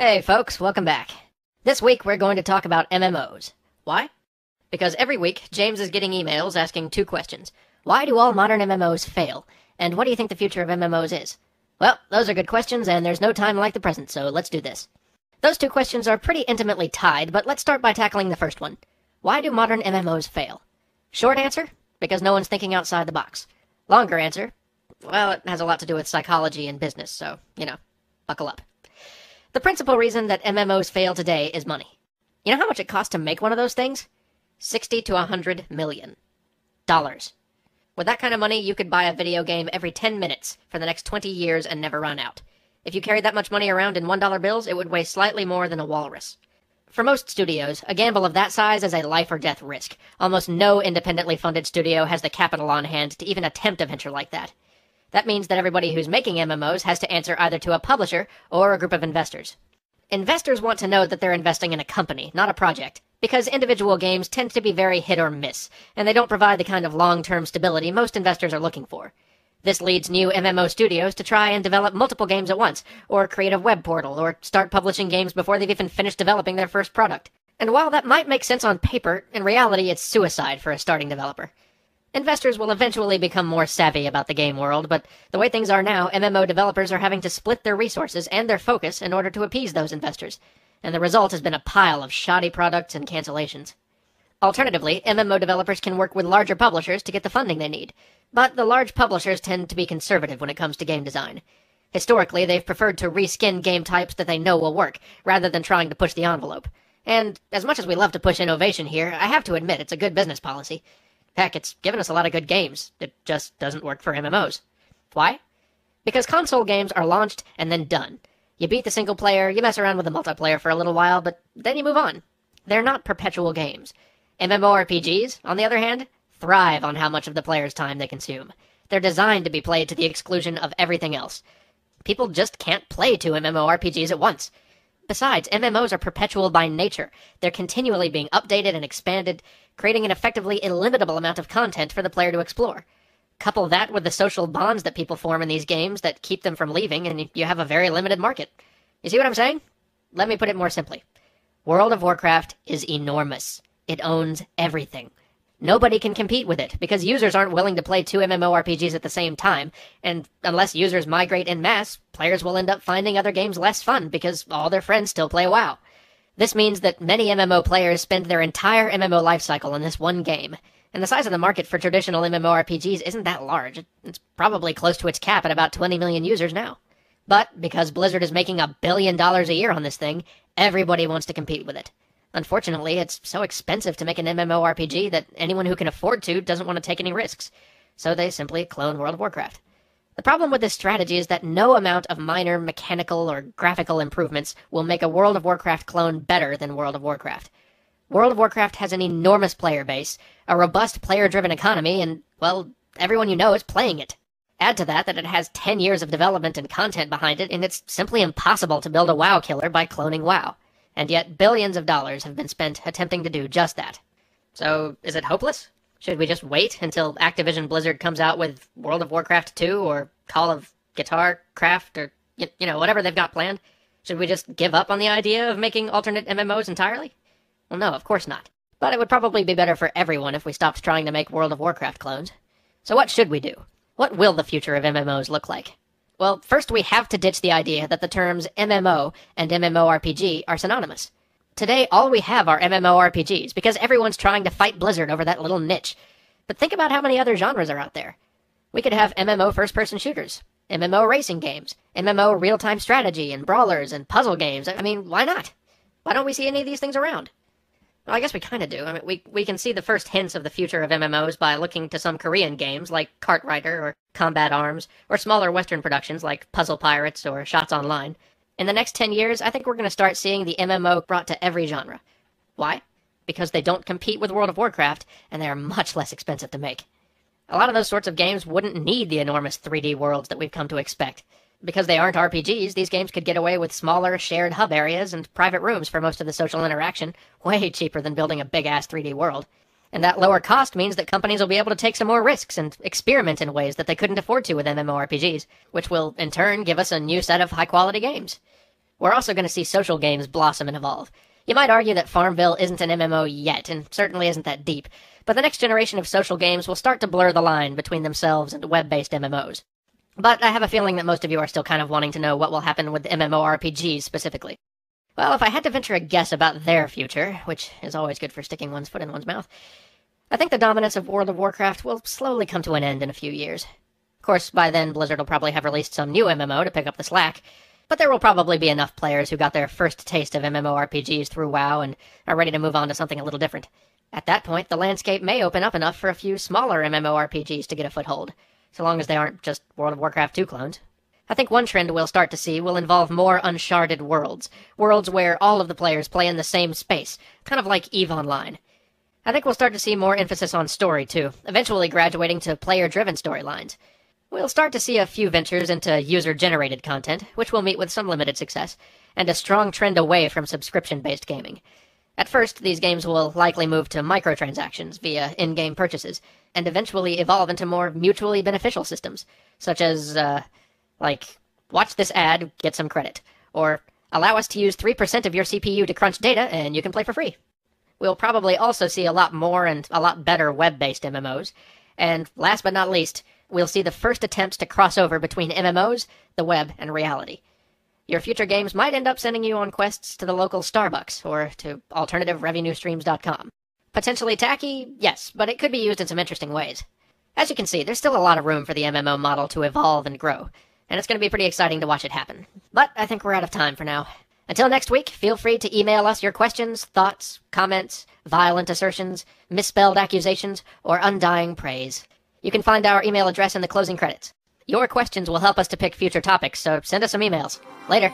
Hey folks, welcome back. This week we're going to talk about MMOs. Why? Because every week James is getting emails asking two questions. Why do all modern MMOs fail? And what do you think the future of MMOs is? Well, those are good questions and there's no time like the present, so let's do this. Those two questions are pretty intimately tied, but let's start by tackling the first one. Why do modern MMOs fail? Short answer, because no one's thinking outside the box. Longer answer, well, it has a lot to do with psychology and business, so, buckle up. The principal reason that MMOs fail today is money. You know how much it costs to make one of those things? $60 to $100 million. With that kind of money, you could buy a video game every 10 minutes for the next 20 years and never run out. If you carried that much money around in $1 bills, it would weigh slightly more than a walrus. For most studios, a gamble of that size is a life-or-death risk. Almost no independently funded studio has the capital on hand to even attempt a venture like that. That means that everybody who's making MMOs has to answer either to a publisher or a group of investors. Investors want to know that they're investing in a company, not a project, because individual games tend to be very hit or miss, and they don't provide the kind of long-term stability most investors are looking for. This leads new MMO studios to try and develop multiple games at once, or create a web portal, or start publishing games before they've even finished developing their first product. And while that might make sense on paper, in reality it's suicide for a starting developer. Investors will eventually become more savvy about the game world, but the way things are now, MMO developers are having to split their resources and their focus in order to appease those investors, and the result has been a pile of shoddy products and cancellations. Alternatively, MMO developers can work with larger publishers to get the funding they need, but the large publishers tend to be conservative when it comes to game design. Historically, they've preferred to reskin game types that they know will work, rather than trying to push the envelope. And as much as we love to push innovation here, I have to admit it's a good business policy. Heck, it's given us a lot of good games. It just doesn't work for MMOs. Why? Because console games are launched and then done. You beat the single player, you mess around with the multiplayer for a little while, but then you move on. They're not perpetual games. MMORPGs, on the other hand, thrive on how much of the player's time they consume. They're designed to be played to the exclusion of everything else. People just can't play two MMORPGs at once. Besides, MMOs are perpetual by nature. They're continually being updated and expanded, creating an effectively illimitable amount of content for the player to explore. Couple that with the social bonds that people form in these games that keep them from leaving, and you have a very limited market. You see what I'm saying? Let me put it more simply. World of Warcraft is enormous. It owns everything. Nobody can compete with it, because users aren't willing to play two MMORPGs at the same time, and unless users migrate en masse, players will end up finding other games less fun because all their friends still play WoW. This means that many MMO players spend their entire MMO lifecycle in this one game, and the size of the market for traditional MMORPGs isn't that large. It's probably close to its cap at about 20 million users now. But because Blizzard is making $1 billion a year on this thing, everybody wants to compete with it. Unfortunately, it's so expensive to make an MMORPG that anyone who can afford to doesn't want to take any risks, so they simply clone World of Warcraft. The problem with this strategy is that no amount of minor mechanical or graphical improvements will make a World of Warcraft clone better than World of Warcraft. World of Warcraft has an enormous player base, a robust player-driven economy, and, well, everyone you know is playing it. Add to that it has 10 years of development and content behind it, and it's simply impossible to build a WoW killer by cloning WoW. And yet billions of dollars have been spent attempting to do just that. So, is it hopeless? Should we just wait until Activision Blizzard comes out with World of Warcraft 2 or Call of Guitar Craft or, whatever they've got planned? Should we just give up on the idea of making alternate MMOs entirely? Well, no, of course not. But it would probably be better for everyone if we stopped trying to make World of Warcraft clones. So what should we do? What will the future of MMOs look like? Well, first we have to ditch the idea that the terms MMO and MMORPG are synonymous. Today, all we have are MMORPGs, because everyone's trying to fight Blizzard over that little niche. But think about how many other genres are out there. We could have MMO first-person shooters, MMO racing games, MMO real-time strategy, and brawlers, and puzzle games. I mean, why not? Why don't we see any of these things around? Well, I guess we kind of do. I mean, we can see the first hints of the future of MMOs by looking to some Korean games like Cartwriter or Combat Arms, or smaller Western productions like Puzzle Pirates or Shots Online. In the next 10 years, I think we're going to start seeing the MMO brought to every genre. Why? Because they don't compete with World of Warcraft, and they are much less expensive to make. A lot of those sorts of games wouldn't need the enormous 3D worlds that we've come to expect. Because they aren't RPGs, these games could get away with smaller, shared hub areas and private rooms for most of the social interaction, way cheaper than building a big-ass 3D world. And that lower cost means that companies will be able to take some more risks and experiment in ways that they couldn't afford to with MMORPGs, which will, in turn, give us a new set of high-quality games. We're also going to see social games blossom and evolve. You might argue that Farmville isn't an MMO yet, and certainly isn't that deep, but the next generation of social games will start to blur the line between themselves and web-based MMOs. But I have a feeling that most of you are still kind of wanting to know what will happen with MMORPGs specifically. Well, if I had to venture a guess about their future, which is always good for sticking one's foot in one's mouth, I think the dominance of World of Warcraft will slowly come to an end in a few years. Of course, by then Blizzard will probably have released some new MMO to pick up the slack, but there will probably be enough players who got their first taste of MMORPGs through WoW and are ready to move on to something a little different. At that point, the landscape may open up enough for a few smaller MMORPGs to get a foothold, so long as they aren't just World of Warcraft 2 clones. I think one trend we'll start to see will involve more uncharted worlds where all of the players play in the same space, kind of like EVE Online. I think we'll start to see more emphasis on story, too, eventually graduating to player-driven storylines. We'll start to see a few ventures into user-generated content, which will meet with some limited success, and a strong trend away from subscription-based gaming. At first, these games will likely move to microtransactions via in-game purchases, and eventually evolve into more mutually beneficial systems, such as, watch this ad, get some credit, or allow us to use 3% of your CPU to crunch data, and you can play for free. We'll probably also see a lot more and a lot better web-based MMOs, and last but not least, we'll see the first attempts to cross over between MMOs, the web, and reality. Your future games might end up sending you on quests to the local Starbucks, or to alternativerevenuestreams.com. Potentially tacky? Yes, but it could be used in some interesting ways. As you can see, there's still a lot of room for the MMO model to evolve and grow, and it's going to be pretty exciting to watch it happen. But I think we're out of time for now. Until next week, feel free to email us your questions, thoughts, comments, violent assertions, misspelled accusations, or undying praise. You can find our email address in the closing credits. Your questions will help us to pick future topics, so send us some emails. Later.